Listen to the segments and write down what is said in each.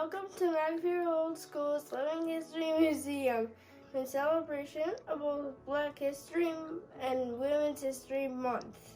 Welcome to MacAfee Old School's Living History Museum in celebration of both Black History and Women's History Month.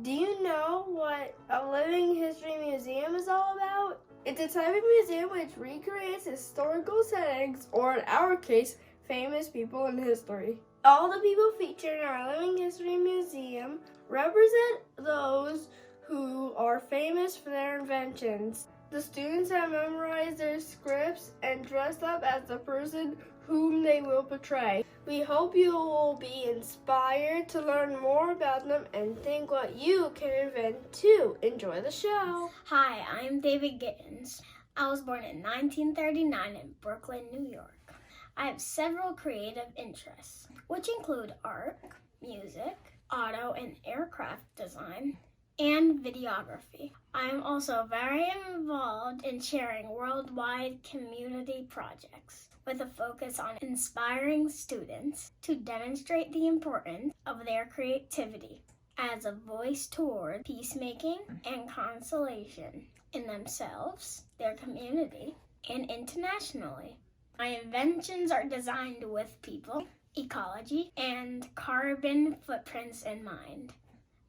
Do you know what a Living History Museum is all about? It's a type of museum which recreates historical settings, or in our case, famous people in history. All the people featured in our Living History Museum represent those who are famous for their inventions. The students have memorized their scripts and dressed up as the person whom they will portray. We hope you will be inspired to learn more about them and think what you can invent too. Enjoy the show. Hi, I'm David Gittens. I was born in 1939 in Brooklyn, New York. I have several creative interests, which include art, music, auto and aircraft design, and videography. I am also very involved in sharing worldwide community projects with a focus on inspiring students to demonstrate the importance of their creativity as a voice toward peacemaking and consolation in themselves, their community, and internationally. My inventions are designed with people, ecology, and carbon footprints in mind.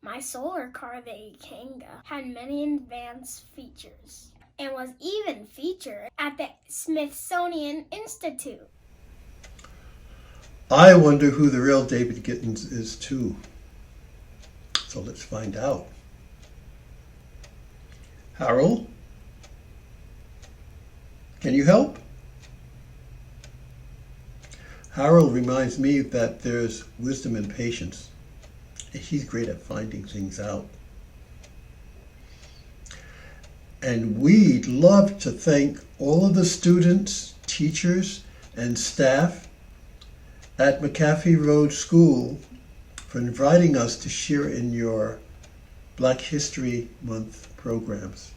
My solar car, the Ikenga, had many advanced features and was even featured at the Smithsonian Institute. I wonder who the real David Gittens is too. So let's find out. Harold, can you help? Harold reminds me that there's wisdom and patience. He's great at finding things out. And we'd love to thank all of the students, teachers, and staff at MacAfee Road School for inviting us to share in your Black History Month programs.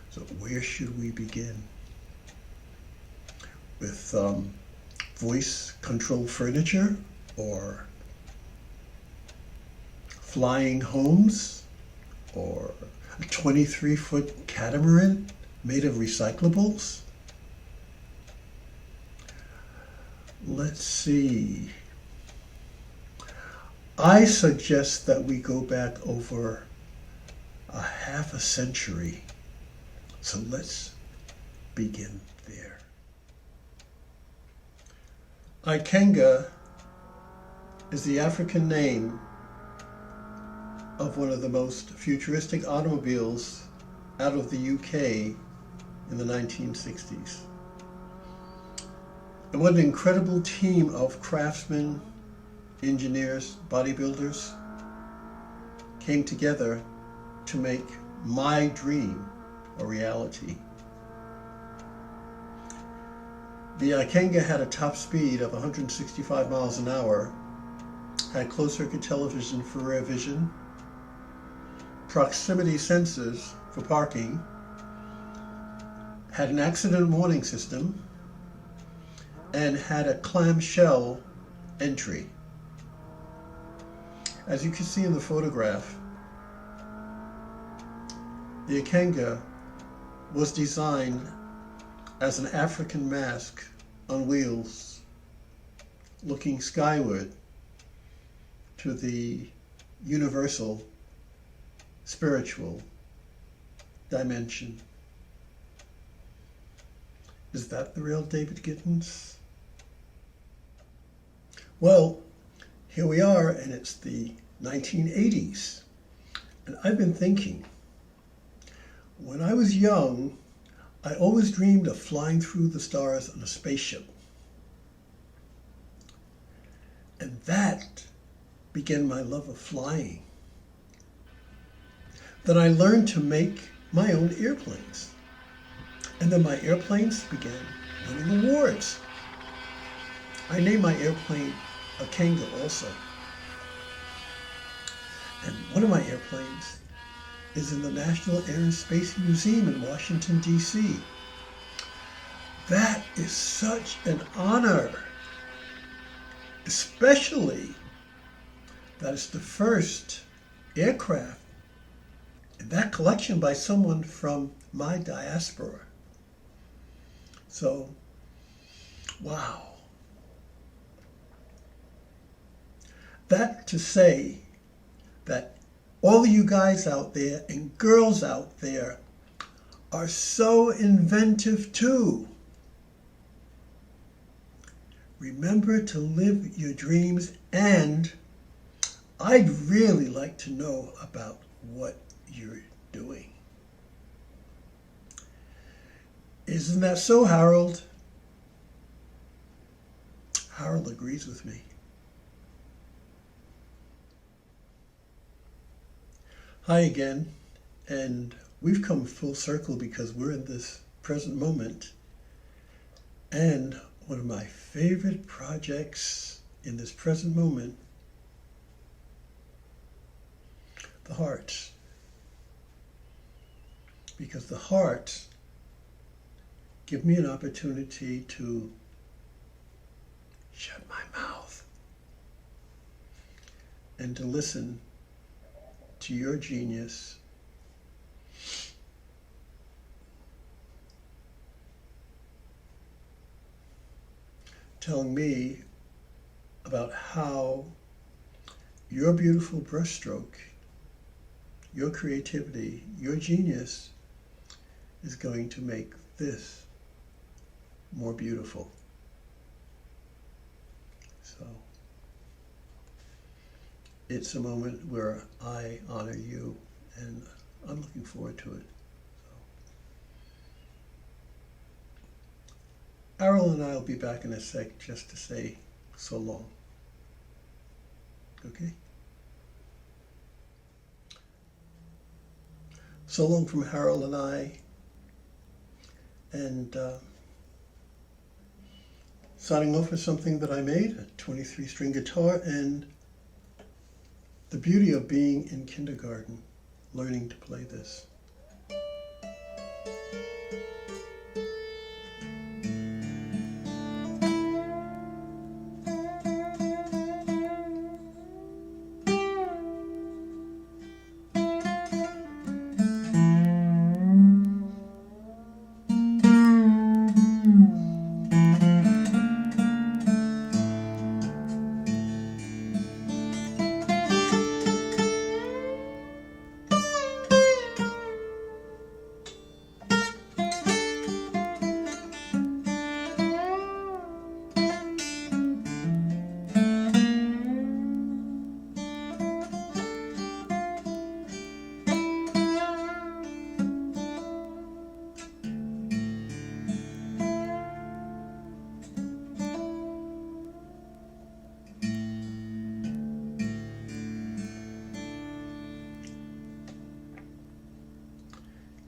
So where should we begin? With voice control furniture, or flying homes, or a 23-foot catamaran made of recyclables? Let's see. I suggest that we go back over a half a century. So let's begin there. Ikenga is the African name of one of the most futuristic automobiles out of the UK in the 1960s. And what an incredible team of craftsmen, engineers, bodybuilders came together to make my dream a reality. The Ikenga had a top speed of 165 miles an hour, had closed-circuit television for rear vision, proximity sensors for parking, had an accident warning system, and had a clamshell entry. As you can see in the photograph, the Ikenga was designed as an African mask on wheels, looking skyward to the universal spiritual dimension. Is that the real David Gittens? Well, here we are, and it's the 1980s. And I've been thinking, when I was young, I always dreamed of flying through the stars on a spaceship. And that began my love of flying. Then I learned to make my own airplanes. And then my airplanes began winning awards. I named my airplane Ikenga also. And one of my airplanes is in the National Air and Space Museum in Washington, D.C. That is such an honor, especially that it's the first aircraft in that collection by someone from my diaspora. So, wow. That to say that all of you guys out there and girls out there are so inventive too. Remember to live your dreams, and I'd really like to know about what you're doing. Isn't that so, Harold? Harold agrees with me. Hi again, and we've come full circle because we're in this present moment, and one of my favorite projects in this present moment, the heart. Because the heart give me an opportunity to shut my mouth and to listen to your genius telling me about how your beautiful brushstroke, your creativity, your genius is going to make this more beautiful. So it's a moment where I honor you, and I'm looking forward to it. Errol and I will be back in a sec just to say so long. Okay? So long from Harold and I, and signing off with something that I made, a 23-string guitar, and the beauty of being in kindergarten, learning to play this.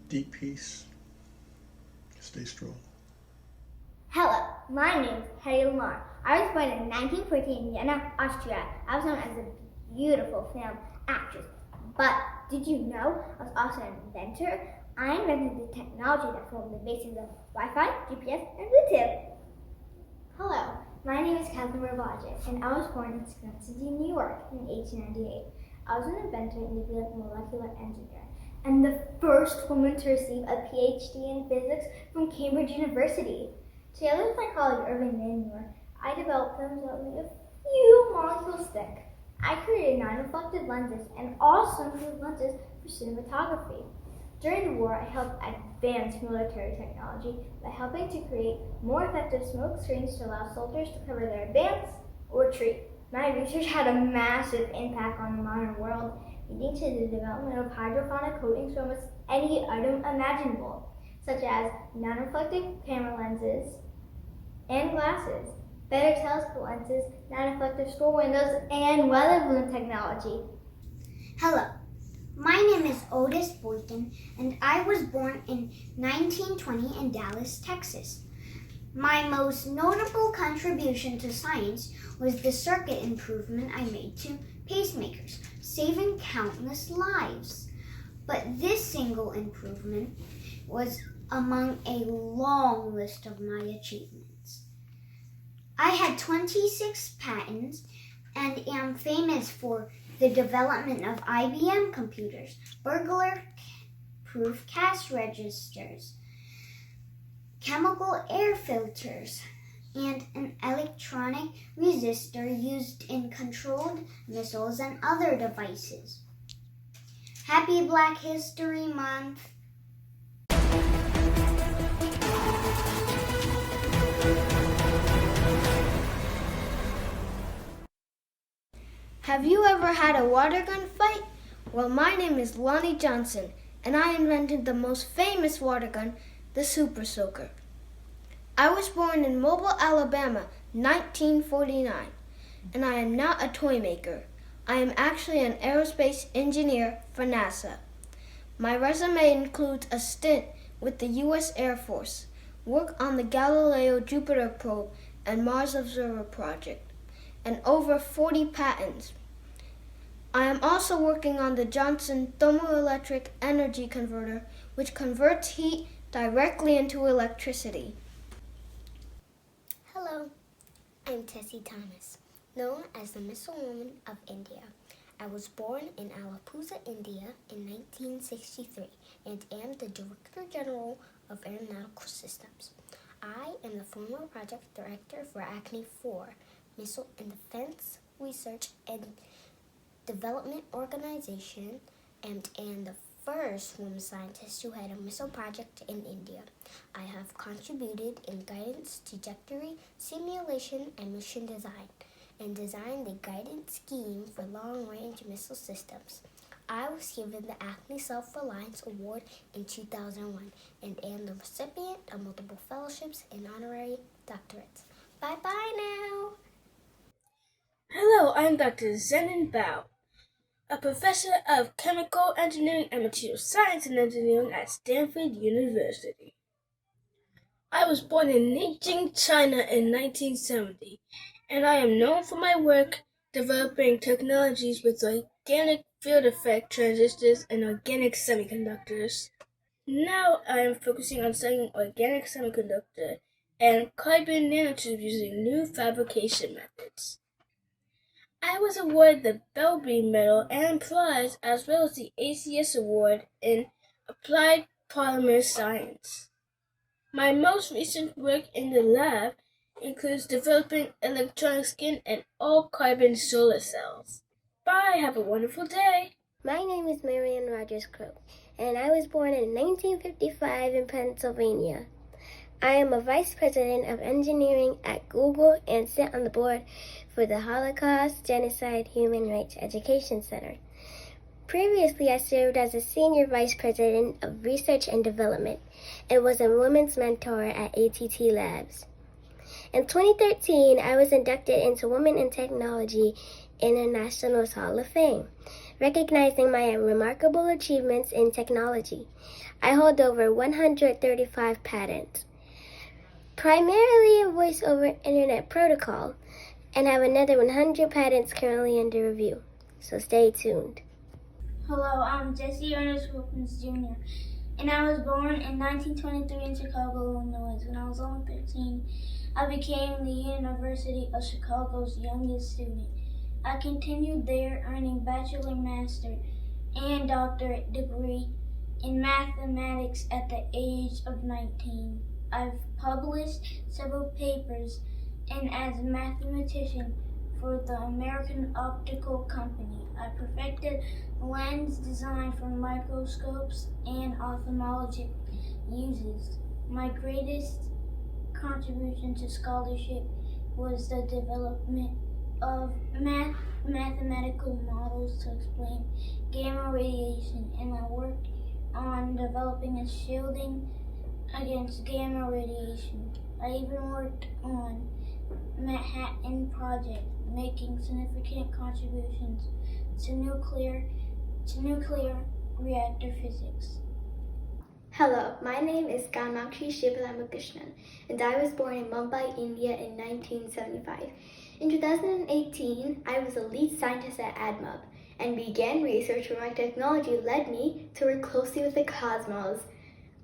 Deep peace. Stay strong. Hello, my name is Hetty Lamar. I was born in 1914 in Vienna, Austria. I was known as a beautiful film actress. But did you know I was also an inventor? I invented the technology that formed the basis of Wi-Fi, GPS, and Bluetooth. Hello, my name is Kathleen Ravages, and I was born in Scranton City, New York in 1898. I was an inventor and molecular engineer, and the first woman to receive a PhD in physics from Cambridge University. Together with my colleague Irving Manuer, I developed films that were a few molecules thick. I created non-reflective lenses and also improved lenses for cinematography. During the war, I helped advance military technology by helping to create more effective smoke screens to allow soldiers to cover their advance or retreat. My research had a massive impact on the modern world, leading to the development of hydroponic coatings for almost any item imaginable, such as non-reflective camera lenses and glasses, better telescope lenses, non-reflective store windows, and weather balloon technology. Hello, my name is Otis Boykin, and I was born in 1920 in Dallas, Texas. My most notable contribution to science was the circuit improvement I made to pacemakers, saving countless lives. But this single improvement was among a long list of my achievements. I had 26 patents and am famous for the development of IBM computers, burglar-proof waterproof cash registers, chemical air filters, and an electronic resistor used in controlled missiles and other devices. Happy Black History Month! Have you ever had a water gun fight? Well, my name is Lonnie Johnson, and I invented the most famous water gun, the Super Soaker. I was born in Mobile, Alabama, 1949, and I am not a toy maker. I am actually an aerospace engineer for NASA. My resume includes a stint with the U.S. Air Force, work on the Galileo Jupiter probe and Mars Observer project, and over 40 patents. I am also working on the Johnson thermoelectric energy converter, which converts heat directly into electricity. Hello, I'm Tessie Thomas, known as the Missile Woman of India. I was born in Alappuzha, India in 1963 and am the Director General of Aeronautical Systems. I am the former project director for Acme 4, Missile and Defense Research and Development Organization, and am the first woman scientist who had a missile project in India. I have contributed in guidance, trajectory, simulation, and mission design, and designed the guidance scheme for long-range missile systems. I was given the Acme Self-Reliance Award in 2001 and am the recipient of multiple fellowships and honorary doctorates. Bye-bye now! Hello, I'm Dr. Zenon Bao, a professor of chemical engineering and material science and engineering at Stanford University. I was born in Nanjing, China in 1970, and I am known for my work developing technologies with organic field effect transistors and organic semiconductors. Now I am focusing on studying organic semiconductor and carbon nanotubes using new fabrication methods. I was awarded the Bell Beam Medal and Prize, as well as the ACS Award in Applied Polymer Science. My most recent work in the lab includes developing electronic skin and all-carbon solar cells. Bye, have a wonderful day. My name is Marian Rogers Crow, and I was born in 1955 in Pennsylvania. I am a Vice President of Engineering at Google and sit on the board for the Holocaust Genocide Human Rights Education Center. Previously, I served as a Senior Vice President of Research and Development and was a Women's Mentor at ATT Labs. In 2013, I was inducted into Women in Technology International's Hall of Fame, recognizing my remarkable achievements in technology. I hold over 135 patents, primarily a voice over internet protocol, and have another 100 patents currently under review. So stay tuned. Hello, I'm Jesse Ernest Wilkins Jr., and I was born in 1923 in Chicago, Illinois. When I was only 13, I became the University of Chicago's youngest student. I continued there, earning bachelor, master, and doctorate degree in mathematics at the age of 19. I've published several papers and as a mathematician for the American Optical Company. I perfected lens design for microscopes and ophthalmologic uses. My greatest contribution to scholarship was the development of mathematical models to explain gamma radiation, and I worked on developing a shielding against gamma radiation. I even worked on Manhattan Project, making significant contributions to nuclear reactor physics. Hello, my name is Ganakshi Shivalamakrishnan, and I was born in Mumbai, India in 1975. In 2018, I was a lead scientist at ADMUB and began research where my technology led me to work closely with the cosmos.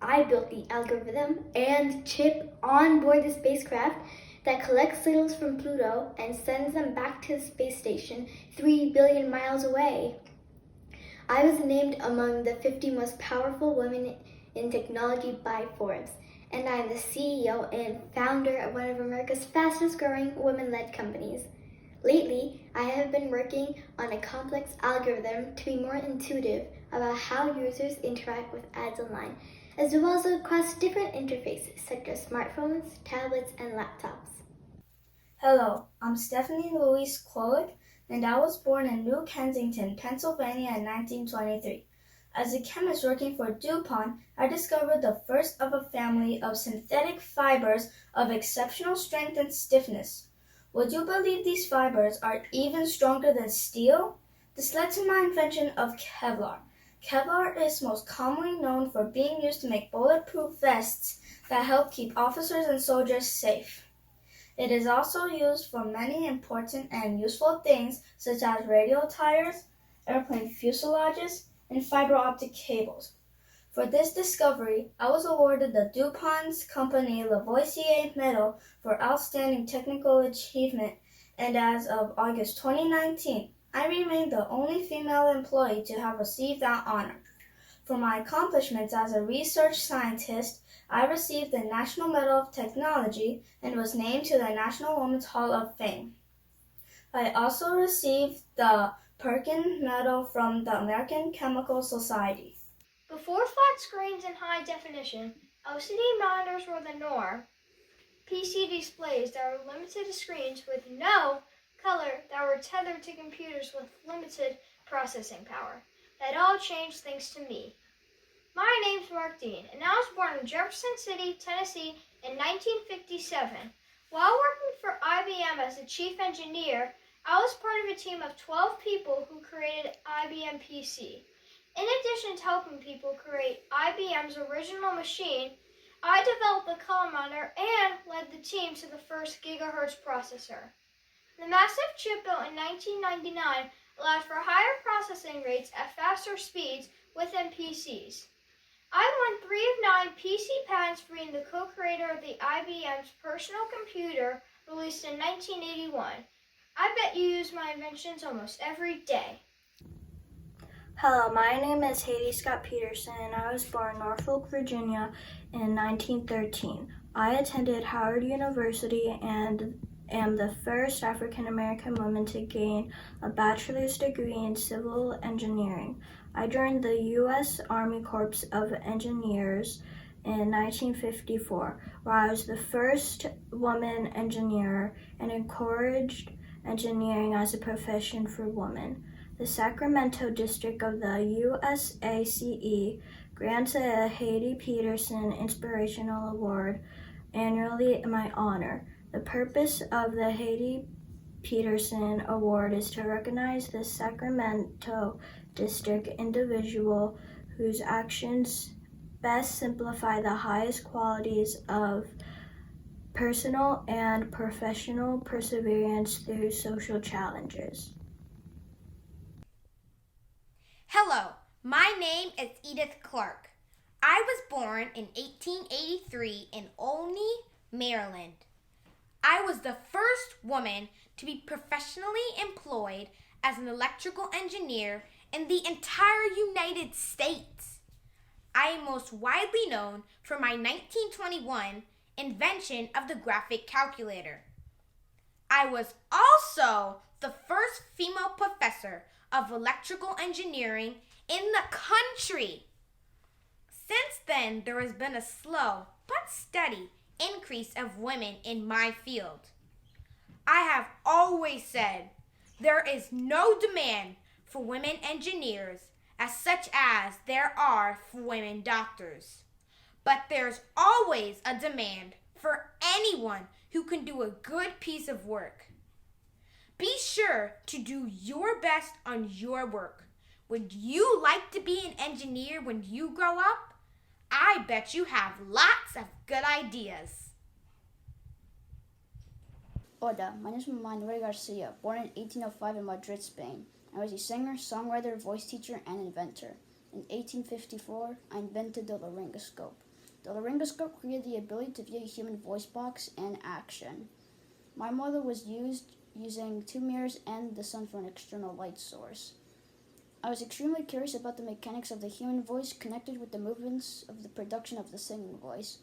I built the algorithm and chip on board the spacecraft that collects signals from Pluto and sends them back to the space station 3 billion miles away. I was named among the 50 most powerful women in technology by Forbes, and I am the CEO and founder of one of America's fastest growing women-led companies. Lately, I have been working on a complex algorithm to be more intuitive about how users interact with ads online, as well as across different interfaces such as smartphones, tablets, and laptops. Hello, I'm Stephanie Louise Claude, and I was born in New Kensington, Pennsylvania in 1923. As a chemist working for DuPont, I discovered the first of a family of synthetic fibers of exceptional strength and stiffness. Would you believe these fibers are even stronger than steel? This led to my invention of Kevlar. Kevlar is most commonly known for being used to make bulletproof vests that help keep officers and soldiers safe. It is also used for many important and useful things such as radio tires, airplane fuselages, and fiber optic cables. For this discovery, I was awarded the DuPont's Company Lavoisier Medal for Outstanding Technical Achievement, and as of August 2019, I remain the only female employee to have received that honor. For my accomplishments as a research scientist, I received the National Medal of Technology and was named to the National Women's Hall of Fame. I also received the Perkin Medal from the American Chemical Society. Before flat screens and high definition, LCD monitors were the norm. PC displays that were limited to screens with no color that were tethered to computers with limited processing power. That all changed thanks to me. My name's Mark Dean, and I was born in Jefferson City, Tennessee in 1957. While working for IBM as the chief engineer, I was part of a team of 12 people who created IBM PC. In addition to helping people create IBM's original machine, I developed the color monitor and led the team to the first gigahertz processor. The massive chip built in 1999 allowed for higher processing rates at faster speeds within PCs. I won 3 of 9 PC patents for being the co-creator of the IBM's personal computer released in 1981. I bet you use my inventions almost every day. Hello, my name is Haiti Scott Peterson, and I was born in Norfolk, Virginia in 1913. I attended Howard University and am the first African-American woman to gain a bachelor's degree in civil engineering. I joined the U.S. Army Corps of Engineers in 1954, where I was the first woman engineer and encouraged engineering as a profession for women. The Sacramento district of the USACE grants a Haiti Peterson Inspirational Award annually in my honor. The purpose of the Haiti Peterson Award is to recognize the Sacramento district individual whose actions best simplify the highest qualities of personal and professional perseverance through social challenges. Hello, my name is Edith Clark. I was born in 1883 in Olney, Maryland. I was the first woman to be professionally employed as an electrical engineer in the entire United States. I am most widely known for my 1921 invention of the graphic calculator. I was also the first female professor of electrical engineering in the country. Since then, there has been a slow but steady increase of women in my field. I have always said there is no demand for women engineers as such as there are for women doctors. But there's always a demand for anyone who can do a good piece of work. Be sure to do your best on your work. Would you like to be an engineer when you grow up? I bet you have lots of good ideas. Hola, my name is Manuel Garcia, born in 1805 in Madrid, Spain. I was a singer, songwriter, voice teacher, and inventor. In 1854, I invented the laryngoscope. The laryngoscope created the ability to view a human voice box in action. My model was using 2 mirrors and the sun for an external light source. I was extremely curious about the mechanics of the human voice connected with the movements of the production of the singing voice.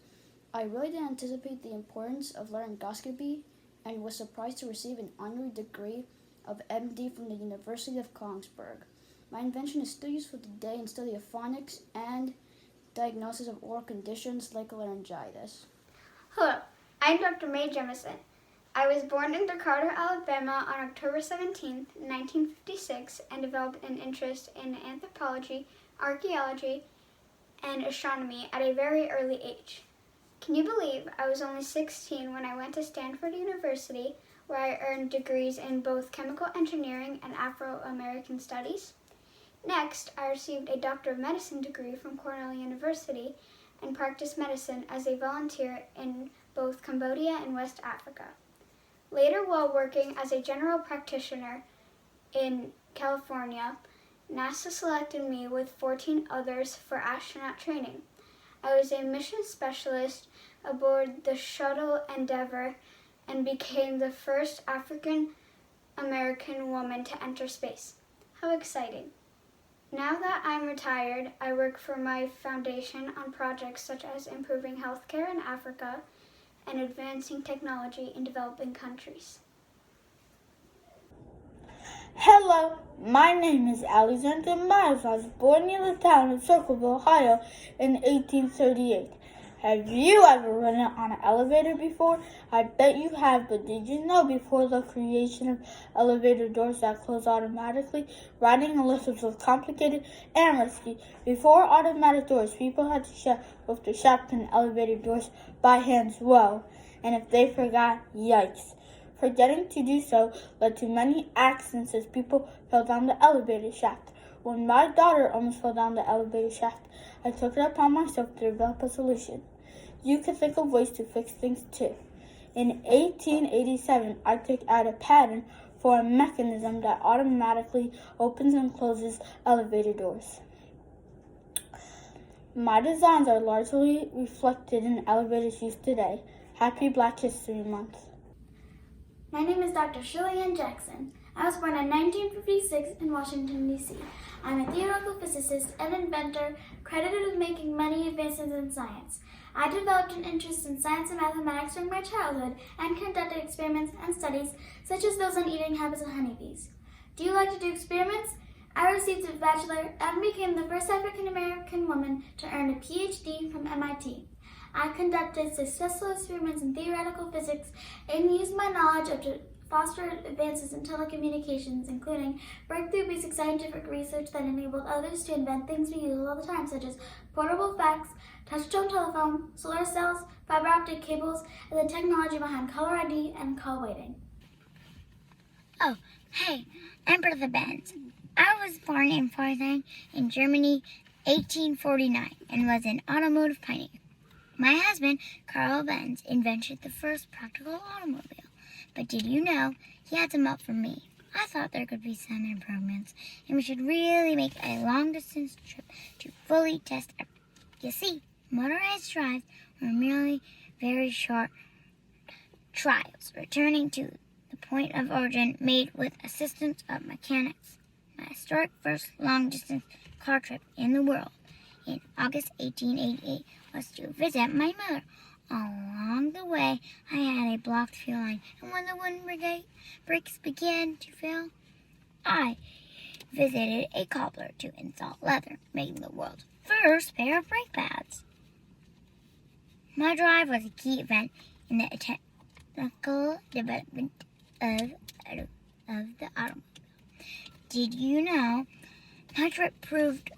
I really didn't anticipate the importance of laryngoscopy and was surprised to receive an honorary degree of MD from the University of Kongsberg. My invention is still useful today in study of phonics and diagnosis of oral conditions like laryngitis. Hello, I'm Dr. Mae Jemison. I was born in Decatur, Alabama on October 17, 1956, and developed an interest in anthropology, archaeology, and astronomy at a very early age. Can you believe I was only 16 when I went to Stanford University, where I earned degrees in both chemical engineering and Afro-American studies? Next, I received a Doctor of Medicine degree from Cornell University and practiced medicine as a volunteer in both Cambodia and West Africa. Later, while working as a general practitioner in California, NASA selected me with 14 others for astronaut training. I was a mission specialist aboard the shuttle Endeavour and became the first African American woman to enter space. How exciting! Now that I'm retired, I work for my foundation on projects such as improving healthcare in Africa and advancing technology in developing countries. Hello, my name is Alexander Miles. I was born near the town of Circleville, Ohio in 1838. Have you ever ridden on an elevator before? I bet you have, but did you know before the creation of elevator doors that close automatically, riding a lift was complicated and risky. Before automatic doors, people had to shut both the shaft and elevator doors by hand as well. And if they forgot, yikes. Forgetting to do so led to many accidents as people fell down the elevator shaft. When my daughter almost fell down the elevator shaft, I took it upon myself to develop a solution. You can think of ways to fix things too. In 1887, I took out a patent for a mechanism that automatically opens and closes elevator doors. My designs are largely reflected in elevators used today. Happy Black History Month. My name is Dr. Shirley Ann Jackson. I was born in 1956 in Washington, D.C. I'm a theoretical physicist and inventor credited with making many advances in science. I developed an interest in science and mathematics during my childhood and conducted experiments and studies such as those on eating habits of honeybees. Do you like to do experiments? I received a bachelor and became the first African American woman to earn a PhD from MIT. I conducted successful experiments in theoretical physics and used my knowledge to foster advances in telecommunications, including breakthrough basic scientific research that enabled others to invent things we use all the time, such as portable fax, touch-tone telephone, solar cells, fiber optic cables, and the technology behind caller ID and call waiting. Oh, hey, I'm Bertha Benz. I was born in Pforzheim in Germany, 1849, and was an automotive pioneer. My husband, Carl Benz, invented the first practical automobile. But did you know he had some help from me? I thought there could be some improvements, and we should really make a long-distance trip to fully test everything. You see, motorized drives were merely very short trials, returning to the point of origin made with assistance of mechanics. My historic first long-distance car trip in the world in August 1888 was to visit my mother. Along the way, I had a blocked fuel line, and when the wind brakes began to fail, I visited a cobbler to install leather, making the world's first pair of brake pads. My drive was a key event in the technical development of the automobile. Did you know my trip proved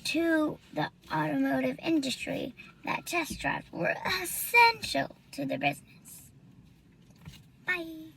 to the automotive industry that test drives were essential to the business? Bye.